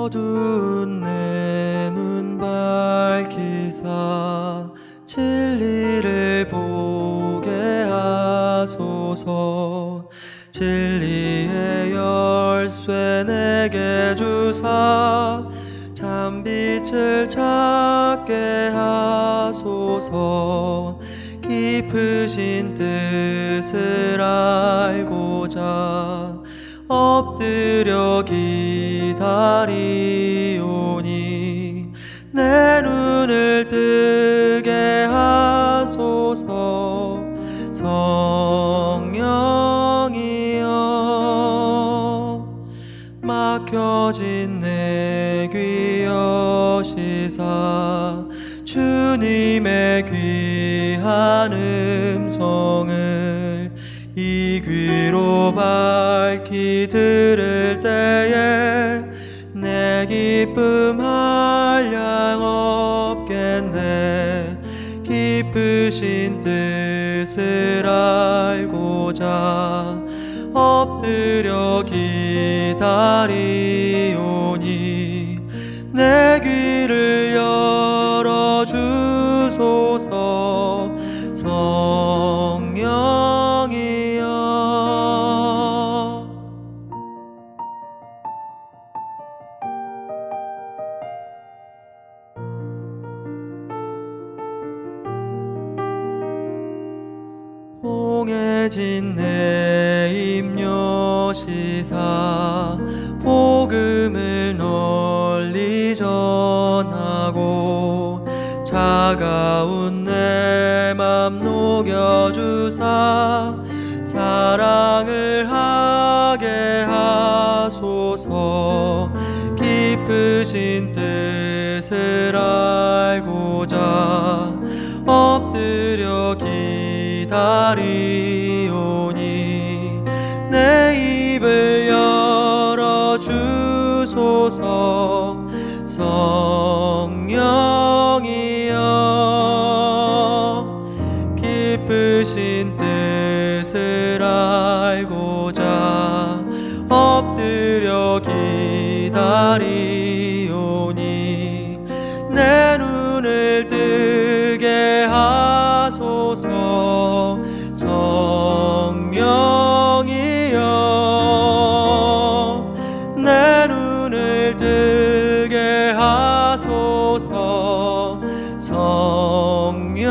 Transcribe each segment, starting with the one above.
어두운 내 눈 밝히사 진리를 보게 하소서. 진리의 열쇠 내게 주사 참빛을 찾게 하소서. 깊으신 뜻을 알고자 엎드려 기다리오니 내 눈을 뜨게 하소서. 성령이여 막혀진 내 귀 여시사 주님의 귀한 음성을 이 귀로 밝히 들을 때에 내 기쁨 한량 없겠네. 깊으신 뜻을 알고자 엎드려 기다리오니 내 귀를 열어주소서. 성령이여 봉해진 내 입여시사 복음을 널리 전하고 차가운 내 맘 녹여주사 사랑을 하게 하소서. 깊으신 뜻을 알고자 엎드려 기다리오니 내 입을 열어주소서. 성령이여 깊으신 뜻을 알고자 엎드려 기다리오니 내 눈을 뜨게 하소서. 성령이여 내 눈을 뜨게 하소서. 성령이여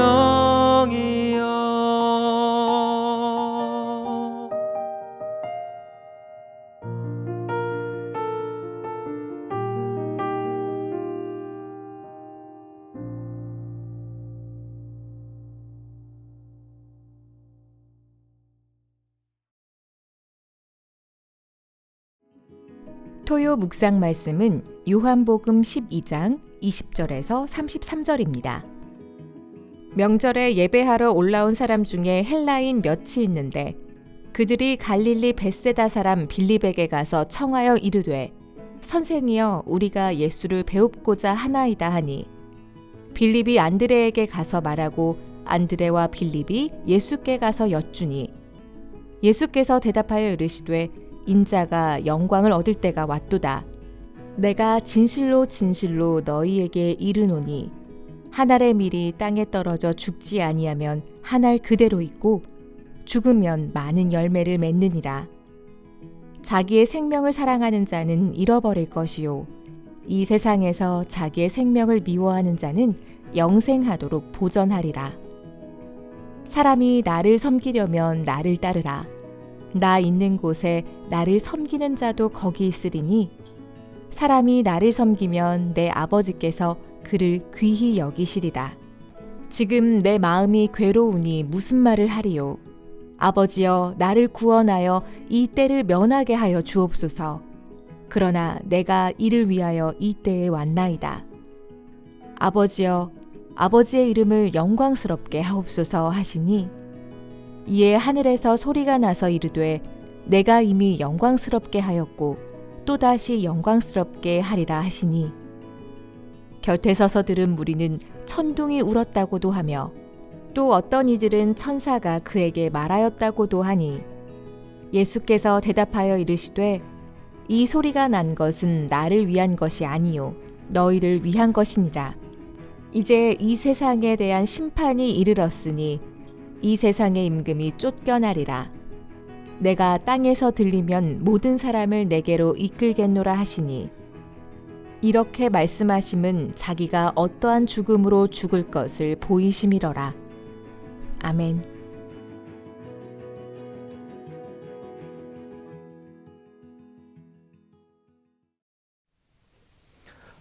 토요 묵상 말씀은 요한복음 12장 20절에서 33절입니다. 명절에 예배하러 올라온 사람 중에 헬라인 몇이 있는데 그들이 갈릴리 벳세다 사람 빌립에게 가서 청하여 이르되 선생이여 우리가 예수를 배웁고자 하나이다 하니 빌립이 안드레에게 가서 말하고 안드레와 빌립이 예수께 가서 여쭈니 예수께서 대답하여 이르시되 인자가 영광을 얻을 때가 왔도다. 내가 진실로 진실로 너희에게 이르노니 한 알의 밀이 땅에 떨어져 죽지 아니하면 한 알 그대로 있고 죽으면 많은 열매를 맺느니라. 자기의 생명을 사랑하는 자는 잃어버릴 것이요 이 세상에서 자기의 생명을 미워하는 자는 영생하도록 보전하리라. 사람이 나를 섬기려면 나를 따르라. 나 있는 곳에 나를 섬기는 자도 거기 있으리니 사람이 나를 섬기면 내 아버지께서 그를 귀히 여기시리라. 지금 내 마음이 괴로우니 무슨 말을 하리요. 아버지여 나를 구원하여 이 때를 면하게 하여 주옵소서. 그러나 내가 이를 위하여 이 때에 왔나이다. 아버지여 아버지의 이름을 영광스럽게 하옵소서 하시니 이에 하늘에서 소리가 나서 이르되 내가 이미 영광스럽게 하였고 또다시 영광스럽게 하리라 하시니 곁에 서서 들은 무리는 천둥이 울었다고도 하며 또 어떤 이들은 천사가 그에게 말하였다고도 하니 예수께서 대답하여 이르시되 이 소리가 난 것은 나를 위한 것이 아니요 너희를 위한 것이니라. 이제 이 세상에 대한 심판이 이르렀으니 이 세상의 임금이 쫓겨나리라. 내가 땅에서 들리면 모든 사람을 내게로 이끌겠노라 하시니 이렇게 말씀하심은 자기가 어떠한 죽음으로 죽을 것을 보이심이러라. 아멘.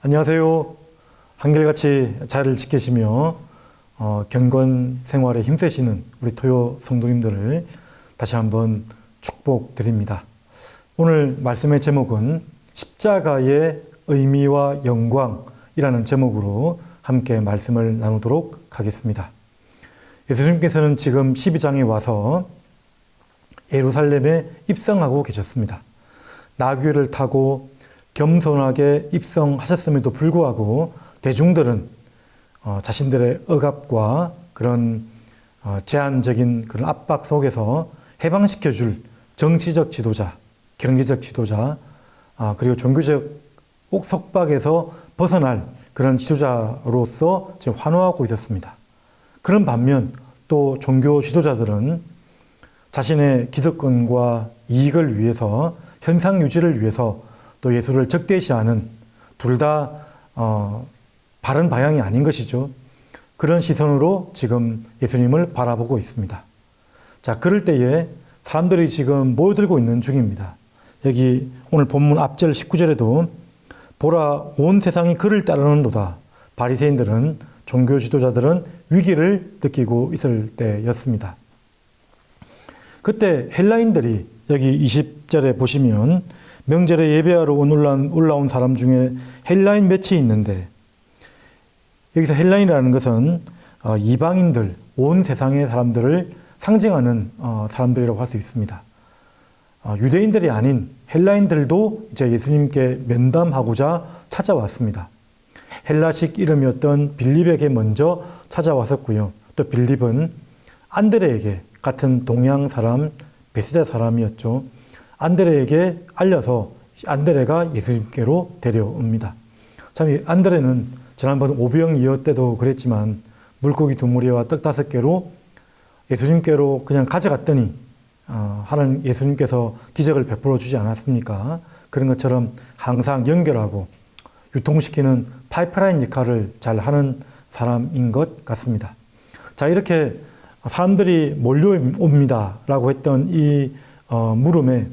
안녕하세요. 한결같이 자리를 지키시며 경건 생활에 힘쓰시는 우리 토요 성도님들을 다시 한번 축복드립니다. 오늘 말씀의 제목은 십자가의 의미와 영광이라는 제목으로 함께 말씀을 나누도록 하겠습니다. 예수님께서는 지금 12장에 와서 예루살렘에 입성하고 계셨습니다. 나귀를 타고 겸손하게 입성하셨음에도 불구하고 대중들은 자신들의 억압과 그런 제한적인 그런 압박 속에서 해방시켜줄 정치적 지도자, 경제적 지도자, 그리고 종교적 옥석박에서 벗어날 그런 지도자로서 지금 환호하고 있었습니다. 그런 반면 또 종교 지도자들은 자신의 기득권과 이익을 위해서, 현상 유지를 위해서 또 예수를 적대시하는, 둘 다 바른 방향이 아닌 것이죠. 그런 시선으로 지금 예수님을 바라보고 있습니다. 자, 그럴 때에 사람들이 지금 모여들고 있는 중입니다. 여기 오늘 본문 앞절 19절에도 보라, 온 세상이 그를 따르는도다. 바리새인들은, 종교 지도자들은 위기를 느끼고 있을 때였습니다. 그때 헬라인들이 여기 20절에 보시면 명절에 예배하러 올라온 사람 중에 헬라인 몇이 있는데, 여기서 헬라인이라는 것은 이방인들, 온 세상의 사람들을 상징하는 사람들이라고 할 수 있습니다. 유대인들이 아닌 헬라인들도 이제 예수님께 면담하고자 찾아왔습니다. 헬라식 이름이었던 빌립에게 먼저 찾아왔었고요. 또 빌립은 안드레에게, 같은 동양 사람, 베세다 사람이었죠. 안드레에게 알려서 안드레가 예수님께로 데려옵니다. 참, 이 안드레는 지난번 오병이어 때도 그랬지만 물고기 2무리와 떡 5개로 예수님께로 그냥 가져갔더니 하나님 예수님께서 기적을 베풀어 주지 않았습니까? 그런 것처럼 항상 연결하고 유통시키는 파이프라인 역할을 잘 하는 사람인 것 같습니다. 자, 이렇게 사람들이 몰려옵니다 라고 했던 이 물음에,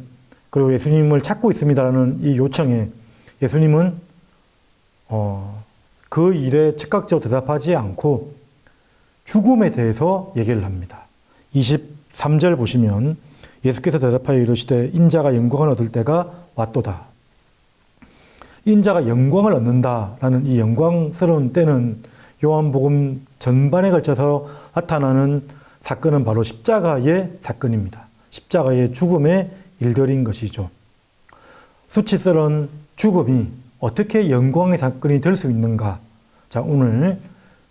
그리고 예수님을 찾고 있습니다라는 이 요청에 예수님은 그 일에 즉각적으로 대답하지 않고 죽음에 대해서 얘기를 합니다. 23절 보시면 예수께서 대답하여 이르시되 인자가 영광을 얻을 때가 왔도다. 인자가 영광을 얻는다라는 이 영광스러운 때는 요한복음 전반에 걸쳐서 나타나는 사건은 바로 십자가의 사건입니다. 십자가의 죽음의 일들인 것이죠. 수치스러운 죽음이 어떻게 영광의 사건이 될 수 있는가? 자, 오늘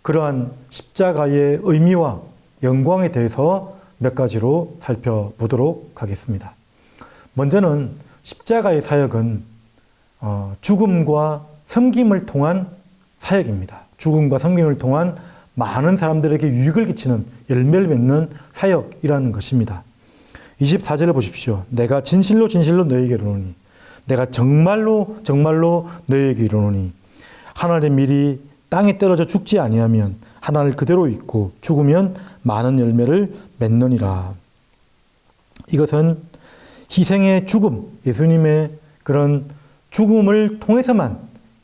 그러한 십자가의 의미와 영광에 대해서 몇 가지로 살펴보도록 하겠습니다. 먼저는 십자가의 사역은 죽음과 섬김을 통한 사역입니다. 죽음과 섬김을 통한 많은 사람들에게 유익을 끼치는, 열매를 맺는 사역이라는 것입니다. 24절을 보십시오. 내가 진실로 진실로 너에게 이르노니, 내가 정말로 정말로 너에게 이르노니 하늘의 밀이 땅에 떨어져 죽지 아니하면 하늘 그대로 있고 죽으면 많은 열매를 맺느니라. 이것은 희생의 죽음, 예수님의 그런 죽음을 통해서만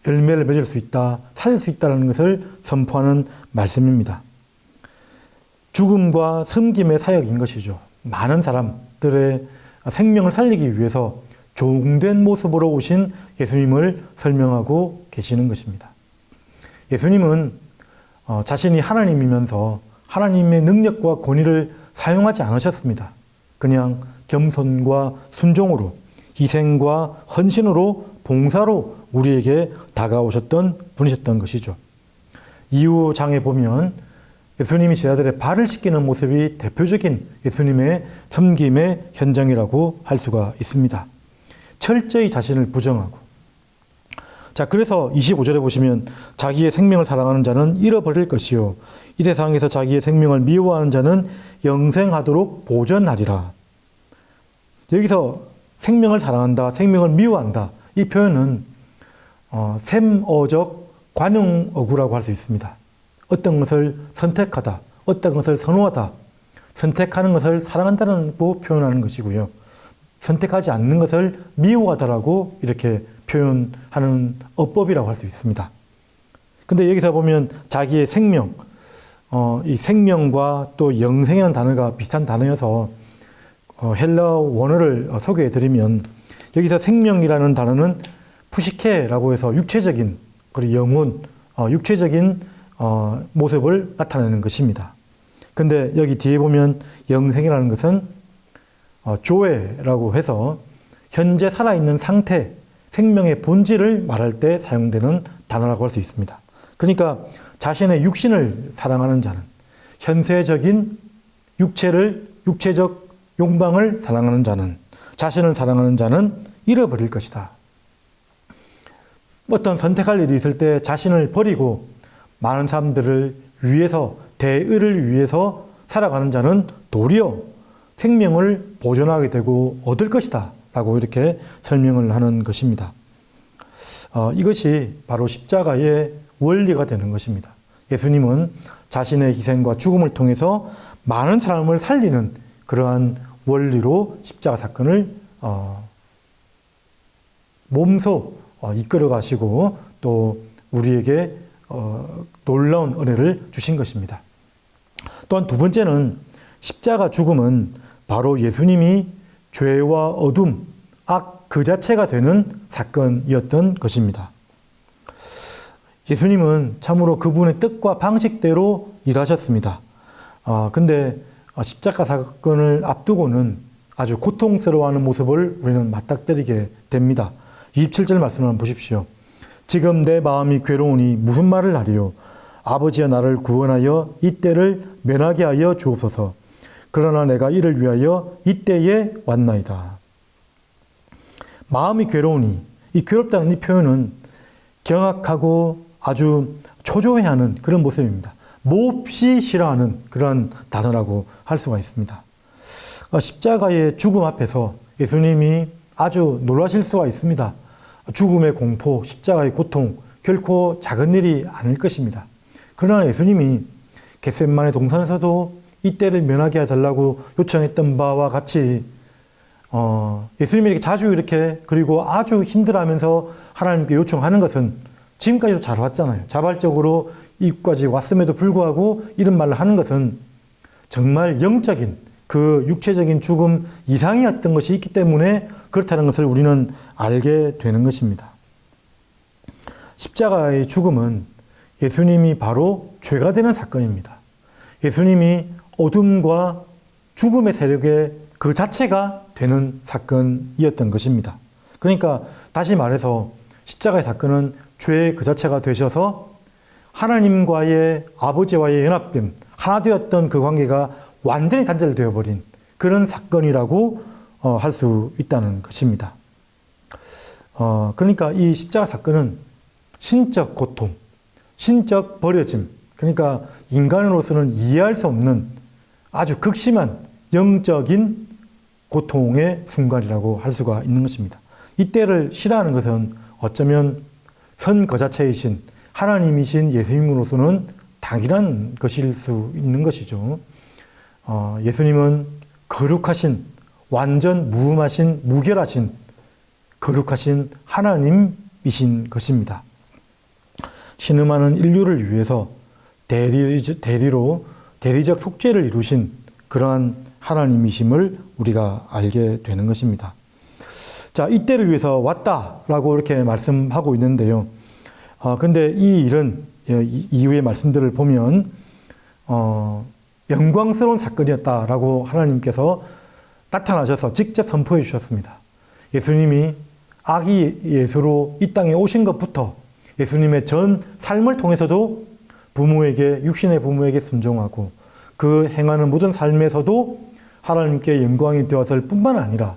열매를 맺을 수 있다, 살릴 수 있다는 것을 선포하는 말씀입니다. 죽음과 섬김의 사역인 것이죠. 많은 사람들의 생명을 살리기 위해서 종된 모습으로 오신 예수님을 설명하고 계시는 것입니다. 예수님은 자신이 하나님이면서 하나님의 능력과 권위를 사용하지 않으셨습니다. 그냥 겸손과 순종으로, 희생과 헌신으로, 봉사로 우리에게 다가오셨던 분이셨던 것이죠. 이후 장에 보면 예수님이 제자들의 발을 씻기는 모습이 대표적인 예수님의 섬김의 현장이라고 할 수가 있습니다. 철저히 자신을 부정하고, 자, 그래서 25절에 보시면 자기의 생명을 사랑하는 자는 잃어버릴 것이요 이 세상에서 자기의 생명을 미워하는 자는 영생하도록 보전하리라. 여기서 생명을 사랑한다, 생명을 미워한다, 이 표현은 셈어적 관용어구라고 할 수 있습니다. 어떤 것을 선택하다, 어떤 것을 선호하다, 선택하는 것을 사랑한다고 표현하는 것이고요. 선택하지 않는 것을 미워하다라고 이렇게 표현하는 어법이라고 할 수 있습니다. 근데 여기서 보면 자기의 생명, 이 생명과 또 영생이라는 단어가 비슷한 단어여서 헬라어 원어를 소개해 드리면, 여기서 생명이라는 단어는 푸시케라고 해서 육체적인, 그리고 영혼, 육체적인 모습을 나타내는 것입니다. 근데 여기 뒤에 보면 영생이라는 것은 조에라고 해서 현재 살아있는 상태, 생명의 본질을 말할 때 사용되는 단어라고 할 수 있습니다. 그러니까 자신의 육신을 사랑하는 자는, 현세적인 육체적 욕망을 사랑하는 자는, 자신을 사랑하는 자는 잃어버릴 것이다. 어떤 선택할 일이 있을 때 자신을 버리고 많은 사람들을 위해서, 대의를 위해서 살아가는 자는 도리어 생명을 보존하게 되고 얻을 것이다 라고 이렇게 설명을 하는 것입니다. 이것이 바로 십자가의 원리가 되는 것입니다. 예수님은 자신의 희생과 죽음을 통해서 많은 사람을 살리는 그러한 원리로 십자가 사건을 몸소 이끌어 가시고 또 우리에게 놀라운 은혜를 주신 것입니다. 또한 두 번째는 십자가 죽음은 바로 예수님이 죄와 어둠, 악 그 자체가 되는 사건이었던 것입니다. 예수님은 참으로 그분의 뜻과 방식대로 일하셨습니다. 근데 십자가 사건을 앞두고는 아주 고통스러워하는 모습을 우리는 맞닥뜨리게 됩니다. 27절 말씀을 한번 보십시오. 지금 내 마음이 괴로우니 무슨 말을 하리요. 아버지여 나를 구원하여 이때를 면하게 하여 주옵소서. 그러나 내가 이를 위하여 이때에 왔나이다. 마음이 괴로우니, 이 괴롭다는 이 표현은 경악하고 아주 초조해하는 그런 모습입니다. 몹시 싫어하는 그런 단어라고 할 수가 있습니다. 십자가의 죽음 앞에서 예수님이 아주 놀라실 수가 있습니다. 죽음의 공포, 십자가의 고통, 결코 작은 일이 아닐 것입니다. 그러나 예수님이 겟세마네 동산에서도 이때를 면하게 해달라고 요청했던 바와 같이 예수님이 자주 이렇게, 그리고 아주 힘들어하면서 하나님께 요청하는 것은 지금까지도 잘 왔잖아요. 자발적으로 이곳까지 왔음에도 불구하고 이런 말을 하는 것은 정말 영적인 그 육체적인 죽음 이상이었던 것이 있기 때문에 그렇다는 것을 우리는 알게 되는 것입니다. 십자가의 죽음은 예수님이 바로 죄가 되는 사건입니다. 예수님이 어둠과 죽음의 세력의 그 자체가 되는 사건이었던 것입니다. 그러니까 다시 말해서 십자가의 사건은 죄의 그 자체가 되셔서 하나님과의, 아버지와의 연합됨, 하나 되었던 그 관계가 완전히 단절되어 버린 그런 사건이라고 할 수 있다는 것입니다. 그러니까 이 십자가 사건은 신적 고통, 신적 버려짐, 그러니까 인간으로서는 이해할 수 없는 아주 극심한 영적인 고통의 순간이라고 할 수가 있는 것입니다. 이때를 싫어하는 것은 어쩌면 선 그 자체이신 하나님이신 예수님으로서는 당연한 것일 수 있는 것이죠. 예수님은 거룩하신, 완전 무음하신, 무결하신, 거룩하신 하나님이신 것입니다. 신음하는 인류를 위해서 대리적 속죄를 이루신 그러한 하나님이심을 우리가 알게 되는 것입니다. 자, 이때를 위해서 왔다라고 이렇게 말씀하고 있는데요. 근데 이 일은 이후의 말씀들을 보면 영광스러운 사건이었다라고 하나님께서 나타나셔서 직접 선포해 주셨습니다. 예수님이 아기 예수로 이 땅에 오신 것부터 예수님의 전 삶을 통해서도 육신의 부모에게 순종하고 그 행하는 모든 삶에서도 하나님께 영광이 되었을 뿐만 아니라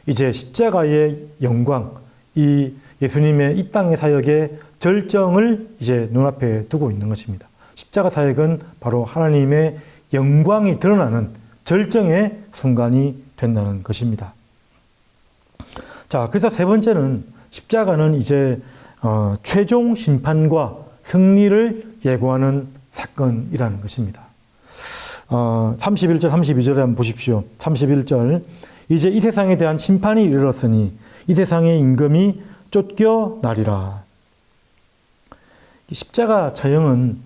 이제 십자가의 영광, 이 예수님의 이 땅의 사역의 절정을 이제 눈앞에 두고 있는 것입니다. 십자가 사역은 바로 하나님의 영광이 드러나는 절정의 순간이 된다는 것입니다. 자, 그래서 세 번째는 십자가는 이제 최종 심판과 승리를 예고하는 사건이라는 것입니다. 31절, 32절에 한번 보십시오. 31절. 이제 이 세상에 대한 심판이 이르렀으니 이 세상의 임금이 쫓겨나리라. 십자가 처형은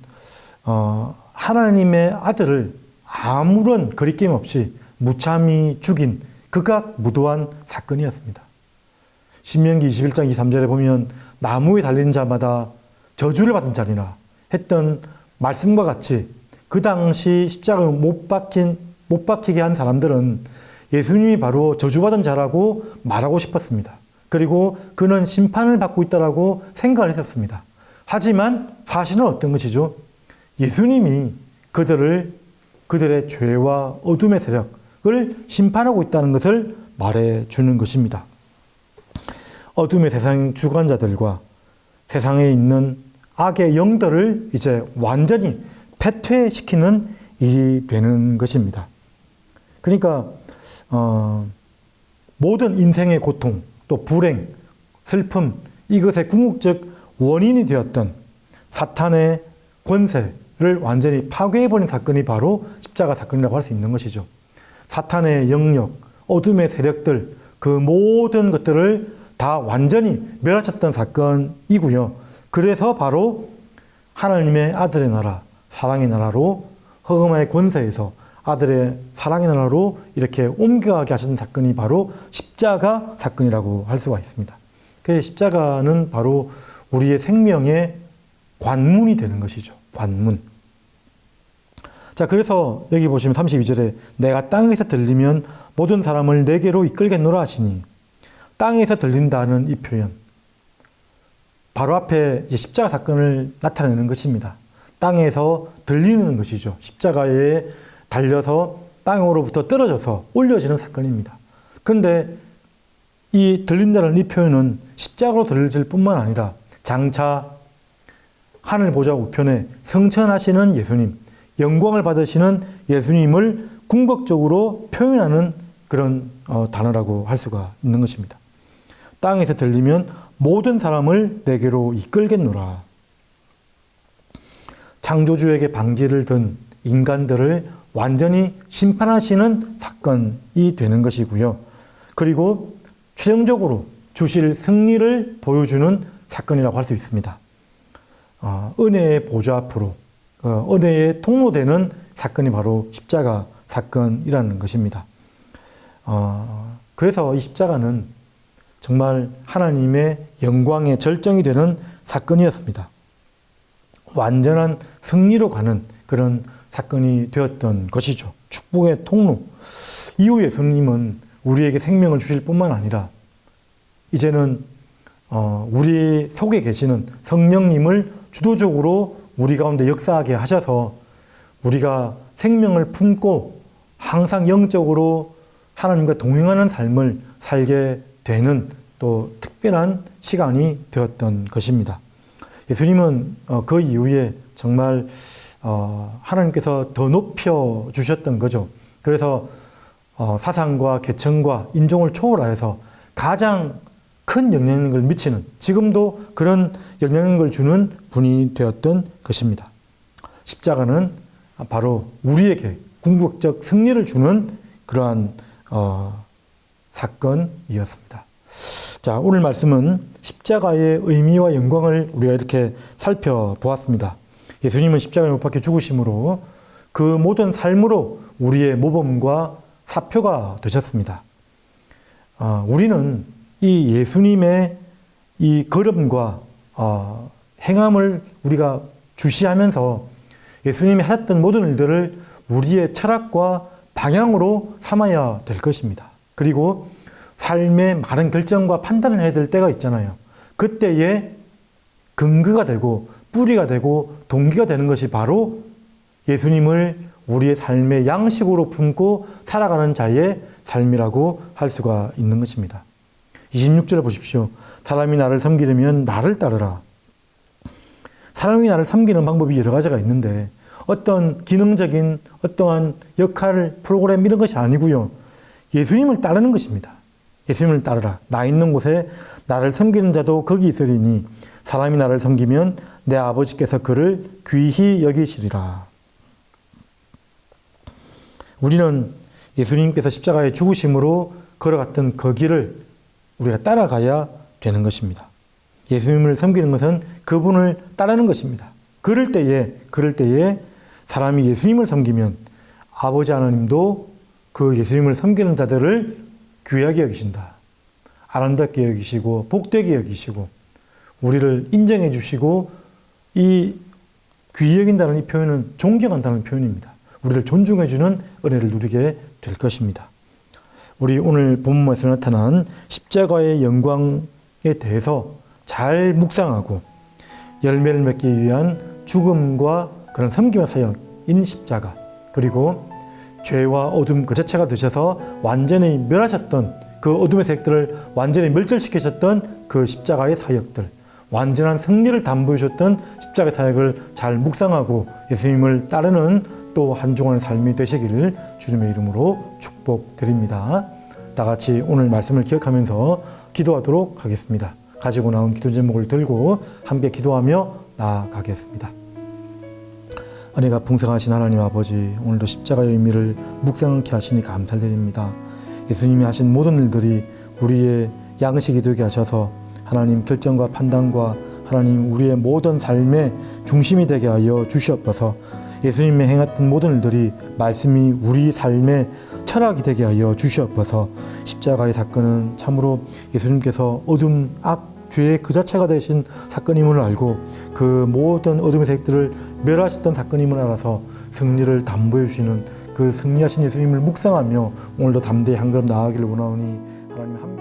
하나님의 아들을 아무런 거리낌 없이 무참히 죽인 극악무도한 사건이었습니다. 신명기 21장 23절에 보면 나무에 달린 자마다 저주를 받은 자리라 했던 말씀과 같이 그 당시 십자가에 못 박히게 한 사람들은 예수님이 바로 저주받은 자라고 말하고 싶었습니다. 그리고 그는 심판을 받고 있다라고 생각을 했었습니다. 하지만 사실은 어떤 것이죠? 예수님이 그들의 죄와 어둠의 세력을 심판하고 있다는 것을 말해주는 것입니다. 어둠의 세상 주관자들과 세상에 있는 악의 영들을 이제 완전히 패퇴시키는 일이 되는 것입니다. 그러니까 모든 인생의 고통, 또 불행, 슬픔, 이것의 궁극적 원인이 되었던 사탄의 권세를 완전히 파괴해버린 사건이 바로 십자가 사건이라고 할 수 있는 것이죠. 사탄의 영역, 어둠의 세력들, 그 모든 것들을 다 완전히 멸하셨던 사건이고요. 그래서 바로 하나님의 아들의 나라, 사랑의 나라로 흑암의 권세에서 아들의 사랑의 나라로 이렇게 옮겨가게 하신 사건이 바로 십자가 사건이라고 할 수가 있습니다. 그 십자가는 바로 우리의 생명의 관문이 되는 것이죠. 관문. 자, 그래서 여기 보시면 32절에 내가 땅에서 들리면 모든 사람을 내게로 이끌겠노라 하시니, 땅에서 들린다는 이 표현, 바로 앞에 이제 십자가 사건을 나타내는 것입니다. 땅에서 들리는 것이죠. 십자가에 달려서 땅으로부터 떨어져서 올려지는 사건입니다. 그런데 이 들린다는 이 표현은 십자가로 들려질 뿐만 아니라 장차 하늘 보좌 우편에 승천하시는 예수님, 영광을 받으시는 예수님을 궁극적으로 표현하는 그런 단어라고 할 수가 있는 것입니다. 땅에서 들리면 모든 사람을 내게로 이끌겠노라. 창조주에게 반기를 든 인간들을 완전히 심판하시는 사건이 되는 것이고요. 그리고 최종적으로 주실 승리를 보여주는 사건이라고 할 수 있습니다. 은혜의 보좌 앞으로 은혜의 통로되는 사건이 바로 십자가 사건이라는 것입니다. 그래서 이 십자가는 정말 하나님의 영광의 절정이 되는 사건이었습니다. 완전한 승리로 가는 그런 사건이 되었던 것이죠. 축복의 통로. 이후 예수님은 우리에게 생명을 주실 뿐만 아니라 이제는 우리 속에 계시는 성령님을 주도적으로 우리 가운데 역사하게 하셔서 우리가 생명을 품고 항상 영적으로 하나님과 동행하는 삶을 살게 되는 또 특별한 시간이 되었던 것입니다. 예수님은 그 이후에 정말 하나님께서 더 높여 주셨던 거죠. 그래서 사상과 계층과 인종을 초월하여서 가장 큰 영향력을 미치는, 지금도 그런 영향력을 주는 분이 되었던 것입니다. 십자가는 바로 우리에게 궁극적 승리를 주는 그러한 사건이었습니다. 자, 오늘 말씀은 십자가의 의미와 영광을 우리가 이렇게 살펴보았습니다. 예수님은 십자가에 못 박혀 죽으심으로 그 모든 삶으로 우리의 모범과 사표가 되셨습니다. 우리는 이 예수님의 이 걸음과 행함을 우리가 주시하면서 예수님이 하셨던 모든 일들을 우리의 철학과 방향으로 삼아야 될 것입니다. 그리고 삶의 많은 결정과 판단을 해야 될 때가 있잖아요. 그때에 근거가 되고 뿌리가 되고 동기가 되는 것이 바로 예수님을 우리의 삶의 양식으로 품고 살아가는 자의 삶이라고 할 수가 있는 것입니다. 26절 보십시오. 사람이 나를 섬기려면 나를 따르라. 사람이 나를 섬기는 방법이 여러 가지가 있는데 어떤 기능적인 어떠한 역할, 프로그램 이런 것이 아니고요. 예수님을 따르는 것입니다. 예수님을 따르라. 나 있는 곳에 나를 섬기는 자도 거기 있으리니 사람이 나를 섬기면 내 아버지께서 그를 귀히 여기시리라. 우리는 예수님께서 십자가에 죽으심으로 걸어갔던 그 길을 우리가 따라가야 되는 것입니다. 예수님을 섬기는 것은 그분을 따르는 것입니다. 그럴 때에 사람이 예수님을 섬기면 아버지 하나님도 그 예수님을 섬기는 자들을 귀하게 여기신다. 아름답게 여기시고 복되게 여기시고 우리를 인정해 주시고 이 귀히 여긴다는 이 표현은 존경한다는 표현입니다. 우리를 존중해 주는 은혜를 누리게 될 것입니다. 우리 오늘 본문에서 나타난 십자가의 영광에 대해서 잘 묵상하고 열매를 맺기 위한 죽음과 그런 섬김의 사역인 십자가, 그리고 죄와 어둠 그 자체가 되셔서 완전히 멸하셨던 그 어둠의 색들을 완전히 멸절시키셨던 그 십자가의 사역들, 완전한 승리를 담보해 주셨던 십자가의 사역을 잘 묵상하고 예수님을 따르는 또 한 주간의 삶이 되시기를 주님의 이름으로 축복드립니다. 다 같이 오늘 말씀을 기억하면서 기도하도록 하겠습니다. 가지고 나온 기도 제목을 들고 함께 기도하며 나아가겠습니다. 은혜가 풍성하신 하나님 아버지, 오늘도 십자가의 의미를 묵상케 하시니 감사드립니다. 예수님이 하신 모든 일들이 우리의 양식이 되게 하셔서 하나님 결정과 판단과 하나님 우리의 모든 삶의 중심이 되게 하여 주시옵소서. 예수님의 행했던 모든 일들이 말씀이 우리 삶의 철학이 되게 하여 주시옵소서. 십자가의 사건은 참으로 예수님께서 어둠, 악, 죄의 그 자체가 되신 사건임을 알고 그 모든 어둠의 색들을 멸하셨던 사건임을 알아서 승리를 담보해 주시는 그 승리하신 예수님을 묵상하며 오늘도 담대히 한 걸음 나아가기를 원하오니 하나님 함께